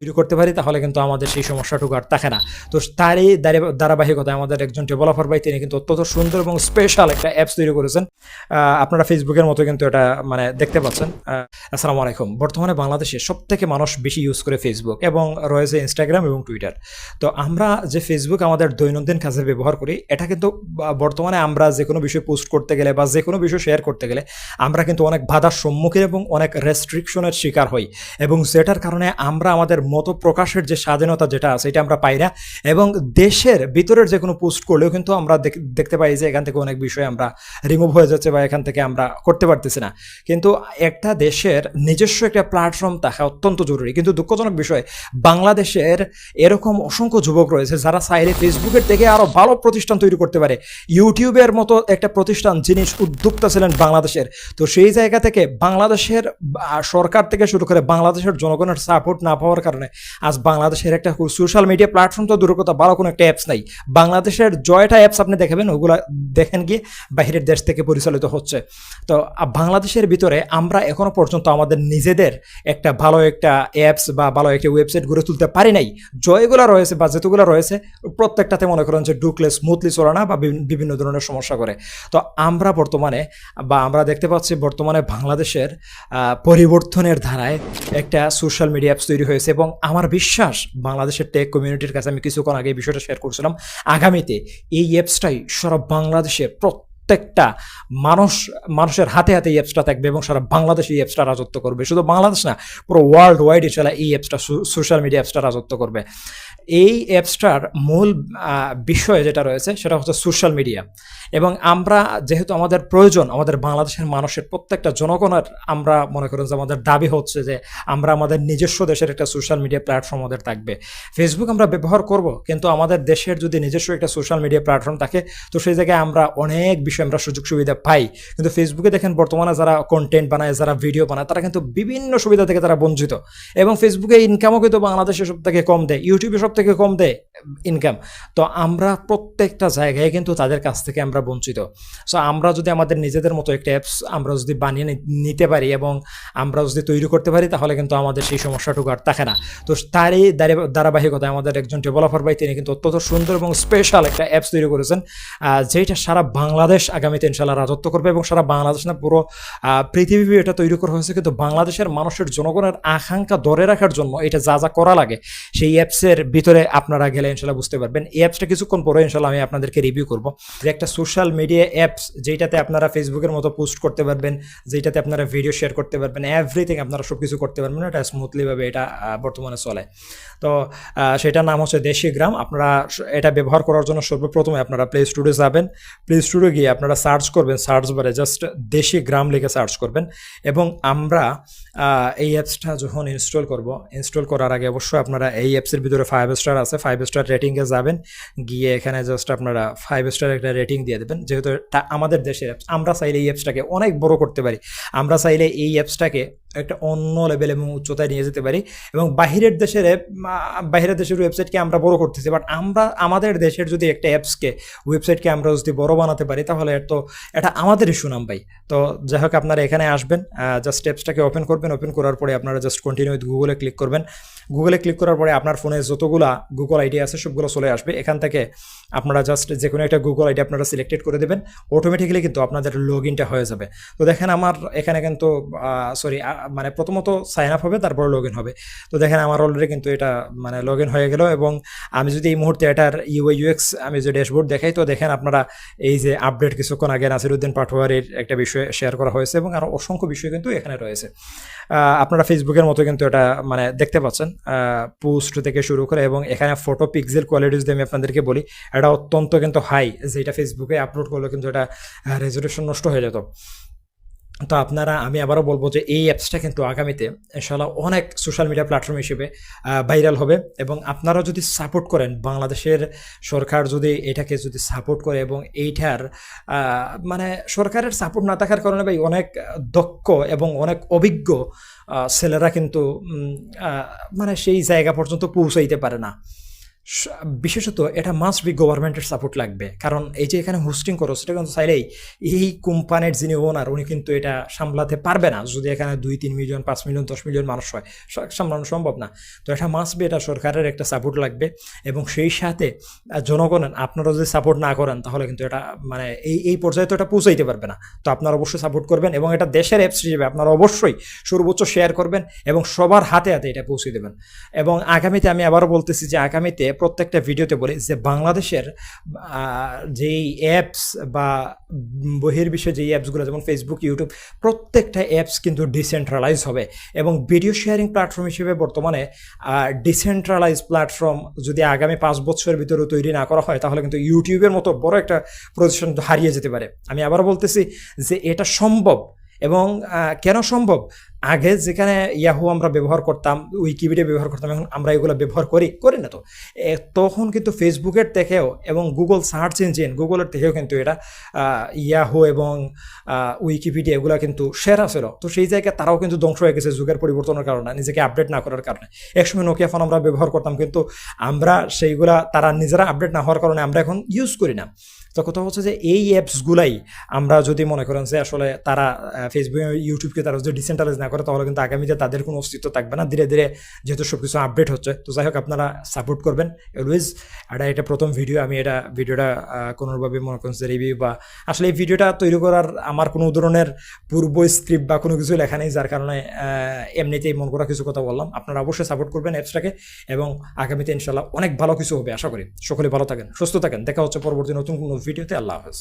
তৈরি করতে পারি তাহলে কিন্তু আমাদের সেই সমস্যাটুকু আর থাকে না। তো তারই ধারাবাহিকতায় আমাদের একজন ডেভেলপার ভাই তিনি কিন্তু অত্যন্ত সুন্দর এবং স্পেশাল একটা অ্যাপস তৈরি করেছেন। আপনারা ফেসবুকের মতো কিন্তু এটা মানে দেখতে পাচ্ছেন। আসসালামু আলাইকুম। বর্তমানে বাংলাদেশে সবথেকে মানুষ বেশি ইউজ করে ফেসবুক এবং রয়েছে ইনস্টাগ্রাম এবং টুইটার। তো আমরা যে ফেসবুক আমাদের দৈনন্দিন কাজে ব্যবহার করি এটা কিন্তু বর্তমানে আমরা যে কোনো বিষয় পোস্ট করতে গেলে বা যে কোনো বিষয় শেয়ার করতে গেলে আমরা কিন্তু অনেক বাধার সম্মুখীন এবং অনেক রেস্ট্রিকশনের শিকার হই, এবং যেটার কারণে আমরা আমাদের মতো প্রকাশের যে স্বাধীনতা যেটা আছে এটা আমরা পাই না। এবং দেশের ভিতরের যে কোনো পোস্ট করলেও কিন্তু আমরা দেখতে পাই যে এখান থেকে অনেক বিষয় আমরা রিমুভ হয়ে যাচ্ছে বা এখান থেকে আমরা করতে পারতেছি না। কিন্তু একটা দেশের নিজস্ব একটা প্ল্যাটফর্ম থাকা অত্যন্ত জরুরি। কিন্তু দুঃখজনক বিষয়, বাংলাদেশের এরকম অসংখ্য যুবক রয়েছে যারা চাইলে ফেসবুকের থেকে আরও ভালো প্রতিষ্ঠান তৈরি করতে পারে। ইউটিউবের মতো একটা প্রতিষ্ঠান যিনি উদ্যোক্তা ছিলেন বাংলাদেশের, তো সেই জায়গা থেকে বাংলাদেশের সরকার থেকে শুরু করে বাংলাদেশের জনগণের সাপোর্ট না পাওয়ার কারণে আজ বাংলাদেশের একটা সোশ্যাল মিডিয়া প্ল্যাটফর্ম তো দূরের কথা, ভালো কোনো একটা অ্যাপস নাই। বাংলাদেশের জয়টা অ্যাপস আপনি দেখাবেন, ওগুলো দেখেন গিয়ে বাহিরের দেশ থেকে পরিচালিত হচ্ছে। তো বাংলাদেশের ভিতরে আমরা এখনো পর্যন্ত আমাদের নিজেদের একটা ভালো একটা অ্যাপস বা ভালো একটা ওয়েবসাইট গড়ে তুলতে পারি নাই। জয়গুলো রয়েছে বা যেতগুলো রয়েছে প্রত্যেকটাতে মনে করেন যে ঢুকলে স্মুথলি চলে না বা বিভিন্ন ধরনের সমস্যা করে। তো আমরা বর্তমানে বা আমরা দেখতে পাচ্ছি বর্তমানে বাংলাদেশের পরিবর্তনের ধারায় একটা সোশ্যাল মিডিয়া অ্যাপস তৈরি হয়েছে, এবং আমার বিশ্বাস বাংলাদেশের টেক কমিউনিটির কাছে আমি কিছুক্ষণ আগে এই বিষয়টা শেয়ার করছিলাম, আগামীতে এই অ্যাপসটাই সারা বাংলাদেশের প্রত্যেকটা মানুষের হাতে হাতে এই অ্যাপসটা থাকবে এবং সারা বাংলাদেশ এই অ্যাপসটা রাজত্ব করবে। শুধু বাংলাদেশ না, পুরো ওয়ার্ল্ড ওয়াইড এছাড়া এই অ্যাপসটা সোশ্যাল মিডিয়া অ্যাপসটা রাজত্ব করবে। এই অ্যাপসটার মূল বিষয় যেটা রয়েছে সেটা হচ্ছে সোশ্যাল মিডিয়া। এবং আমরা যেহেতু আমাদের প্রয়োজন, আমাদের বাংলাদেশের মানুষের প্রত্যেকটা জনগণের আমরা মনে করেন যে আমাদের দাবি হচ্ছে যে আমরা আমাদের নিজস্ব দেশের একটা সোশ্যাল মিডিয়া প্ল্যাটফর্ম আমাদের থাকবে। ফেসবুক আমরা ব্যবহার করব, কিন্তু আমাদের দেশের যদি নিজস্ব একটা সোশ্যাল মিডিয়া প্ল্যাটফর্ম থাকে তো সেই জায়গায় আমরা অনেক বিষয় আমরা সুযোগ সুবিধা পাই। কিন্তু ফেসবুকে দেখেন বর্তমানে যারা কন্টেন্ট বানায়, যারা ভিডিও বানায়, তারা কিন্তু বিভিন্ন সুবিধা থেকে তারা বঞ্চিত। এবং ফেসবুকে ইনকামও কিন্তু বাংলাদেশে সব থেকে কম দেয়, ইউটিউবে সব থেকে কম দেয় ইনকাম। তো আমরা প্রত্যেকটা জায়গায় কিন্তু তাদের কাছ থেকে আমরা বঞ্চিত। সো আমরা যদি আমাদের নিজেদের মতো একটা অ্যাপস আমরা যদি বানিয়ে নিতে পারি এবং আমরা যদি তৈরি করতে পারি তাহলে কিন্তু আমাদের সেই সমস্যাটুকু আর থাকে না। তো তারই ধারাবাহিকতায় আমাদের একজন ডেভেলপার ভাই তিনি কিন্তু অত্যন্ত সুন্দর এবং স্পেশাল একটা অ্যাপস তৈরি করেছেন, যেটা সারা বাংলাদেশ আগামীতে ইনশাল্লাহ রাজত্ব করবে। এবং সারা বাংলাদেশ না, পুরো পৃথিবী এটা তৈরি করা হয়েছে, কিন্তু বাংলাদেশের মানুষের জনগণের আকাঙ্ক্ষা ধরে রাখার জন্য এটা যা যা করা লাগে সেই অ্যাপসের ভিতরে আপনারা গেলে ইনশাল্লাহ বুঝতে পারবেন। এই অ্যাপসটা কিছুক্ষণ পরে ইনশাল্লাহ আমি আপনাদেরকে রিভিউ করবো, যে একটা সোশ্যাল মিডিয়া অ্যাপস যেটাতে আপনারা ফেসবুকের মতো পোস্ট করতে পারবেন, যেটাতে আপনারা ভিডিও শেয়ার করতে পারবেন, এভরিথিং আপনারা সব কিছু করতে পারবেন। এটা স্মুথলিভাবে এটা বর্তমানে চলে। তো সেটার নাম হচ্ছে দেশি গ্রাম। আপনারা এটা ব্যবহার করার জন্য সর্বপ্রথমে আপনারা প্লে স্টোরে যাবেন, প্লে স্টোরে গিয়ে আপনারা সার্চ করবেন, সার্চ বারে জাস্ট দেশি গ্রাম লিখে সার্চ করবেন। এবং আমরা এই অ্যাপসটা যখন ইনস্টল করব, ইনস্টল করার আগে অবশ্যই আপনারা এই অ্যাপসের ভিতরে 5 স্টার আছে, 5 স্টার রেটিংয়ে যাবেন, গিয়ে এখানে জাস্ট আপনারা 5 স্টার একটা রেটিং দিয়ে দেবেন। যেহেতু এটা আমাদের দেশের অ্যাপস, আমরা চাইলে এই অ্যাপসটাকে অনেক বড় করতে পারি, আমরা চাইলে এই অ্যাপসটাকে একটা অন্য লেভেল এবং উচ্চতায় নিয়ে যেতে পারি। এবং বাহিরের দেশের ওয়েবসাইটকে আমরা বড় করতেছি, বাট আমরা আমাদের দেশের যদি একটা অ্যাপসকে ওয়েবসাইটকে আমরা যদি বড় বানাতে পারি তাহলে তো এটা আমাদেরই সুনাম পাই। তো যাই হোক, আপনারা এখানে আসবেন, জাস্ট অ্যাপসটাকে ওপেন করবেন, ওপেন করার পরে আপনারা জাস্ট কন্টিনিউ উইথ গুগলে ক্লিক করবেন। গুগলে ক্লিক করার পরে আপনার ফোনে যতগুলা গুগল আইডি আছে সবগুলো চলে আসবে। এখান থেকে আপনারা জাস্ট যে কোনো একটা গুগল আইডি আপনারা সিলেক্টেড করে দেবেন, অটোমেটিক্যালি কিন্তু আপনাদের লগ ইনটা হয়ে যাবে। তো দেখেন আমার এখানে কিন্তু মানে প্রথমত সাইন আপ হবে, তারপর লগ ইন হবে। তো দেখেন আমার অলরেডি কিন্তু এটা মানে লগ ইন হয়ে গেল। এবং আমি যদি এই মুহূর্তে এটার ইউআই ইউএক্স আমি যে ড্যাশবোর্ড দেখাই, তো দেখেন আপনারা এই যে আপডেট কিছুক্ষণ আগে নাসিরউদ্দিন পাটোয়ারির একটা বিষয় শেয়ার করা হয়েছে এবং আরও অসংখ্য বিষয় কিন্তু এখানে রয়েছে। আপনারা ফেসবুকের মতো কিন্তু এটা মানে দেখতে পাচ্ছেন, পোস্ট থেকে শুরু করে। এবং এখানে ফটো পিক্সেল কোয়ালিটি যদি আমি আপনাদেরকে বলি, এটা অত্যন্ত কিন্তু হাই, যেটা ফেসবুকে আপলোড করলে কিন্তু এটা রেজলিউশন নষ্ট হয়ে যেত। তো আপনারা, আমি আবারও বলবো যে এই অ্যাপসটা কিন্তু আগামীতে ইনশাআল্লাহ অনেক সোশ্যাল মিডিয়া প্ল্যাটফর্ম হিসেবে ভাইরাল হবে। এবং আপনারা যদি সাপোর্ট করেন, বাংলাদেশের সরকার যদি এটাকে যদি সাপোর্ট করে, এবং এইটার মানে সরকারের সাপোর্ট না থাকার কারণে ভাই অনেক দক্ষ এবং অনেক অভিজ্ঞ ছেলেরা কিন্তু মানে সেই জায়গা পর্যন্ত পৌঁছাইতে পারে না। বিশেষত এটা মাস্ট বি গভর্নমেন্টের সাপোর্ট লাগবে, কারণ এই যে এখানে হোস্টিং করো সেটা কিন্তু চাইলেই এই কোম্পানির যিনি ওনার উনি কিন্তু এটা সামলাতে পারবে না। যদি এখানে 2-3 মিলিয়ন 5 মিলিয়ন 10 মিলিয়ন মানুষ হয়, সামলানো সম্ভব না। তো এটা মাস্ট বি, এটা সরকারের একটা সাপোর্ট লাগবে, এবং সেই সাথে জনগণের আপনারা যদি সাপোর্ট না করেন তাহলে কিন্তু এটা মানে এই পর্যায়ে তো এটা পৌঁছাইতে পারবে না। তো আপনারা অবশ্যই সাপোর্ট করবেন, এবং এটা দেশের অ্যাপস হিসেবে আপনারা অবশ্যই সর্বোচ্চ শেয়ার করবেন এবং সবার হাতে হাতে এটা পৌঁছে দেবেন। এবং আগামীতে আমি আবারও বলতেছি যে আগামীতে প্রত্যেকটা ভিডিওতে বলি যে বাংলাদেশের যেই অ্যাপস বা বহির্বিশ্বে যেই অ্যাপসগুলো যেমন ফেসবুক, ইউটিউব, প্রত্যেকটা অ্যাপস কিন্তু ডিসেন্ট্রালাইজ হবে, এবং ভিডিও শেয়ারিং প্ল্যাটফর্ম হিসেবে বর্তমানে ডিসেন্ট্রালাইজ প্ল্যাটফর্ম যদি আগামী 5 বছরের ভিতরে তৈরি না করা হয় তাহলে কিন্তু ইউটিউবের মতো বড় একটা প্রতিষ্ঠান হারিয়ে যেতে পারে। আমি আবারও বলতেছি যে এটা সম্ভব। এবং কেন সম্ভব? আগে যেখানে ইয়াহু আমরা ব্যবহার করতাম, উইকিপিডিয়া ব্যবহার করতাম, এখন আমরা এগুলো ব্যবহার করি না। তো তখন কিন্তু ফেসবুকের থেকেও এবং গুগল সার্চ ইঞ্জিন গুগলের থেকেও কিন্তু এটা ইয়াহু এবং উইকিপিডিয়া এগুলো কিন্তু সেরা ছিল। তো সেই জায়গায় তারাও কিন্তু ধ্বংস হয়ে গেছে যুগের পরিবর্তনের কারণে, নিজেকে আপডেট না করার কারণে। একসময় নোকিয়া ফোন আমরা ব্যবহার করতাম, কিন্তু আমরা সেইগুলা তারা নিজেরা আপডেট না হওয়ার কারণে আমরা এখন ইউজ করি না। তো কথা হচ্ছে যে এই অ্যাপসগুলাই আমরা যদি মনে করেন যে আসলে তারা ফেসবুক ইউটিউবকে তারা যদি ডিসেন্ট্রালাইজ না করে তাহলে কিন্তু আগামীতে তাদের কোনো অস্তিত্ব থাকবে না। ধীরে ধীরে যেহেতু সব কিছু আপডেট হচ্ছে, তো যাই হোক আপনারা সাপোর্ট করবেন অলওয়েজ। এটা প্রথম ভিডিও, আমি ভিডিওটা কোনোভাবে মনে করেন যে রিভিউ বা আসলে এই ভিডিওটা তৈরি করার আমার কোনো ধরনের পূর্ব স্ক্রিপ্ট বা কোনো কিছু লেখা নেই, যার কারণে এমনিতেই মন করা কিছু কথা বললাম। আপনারা অবশ্যই সাপোর্ট করবেন অ্যাপসটাকে, এবং আগামীতে ইনশাল্লাহ অনেক ভালো কিছু হবে আশা করি। সকলে ভালো থাকেন, সুস্থ থাকেন, দেখা হচ্ছে পরবর্তী নতুন কোনো ভিডিওতে। আল্লাহ হাফেজ।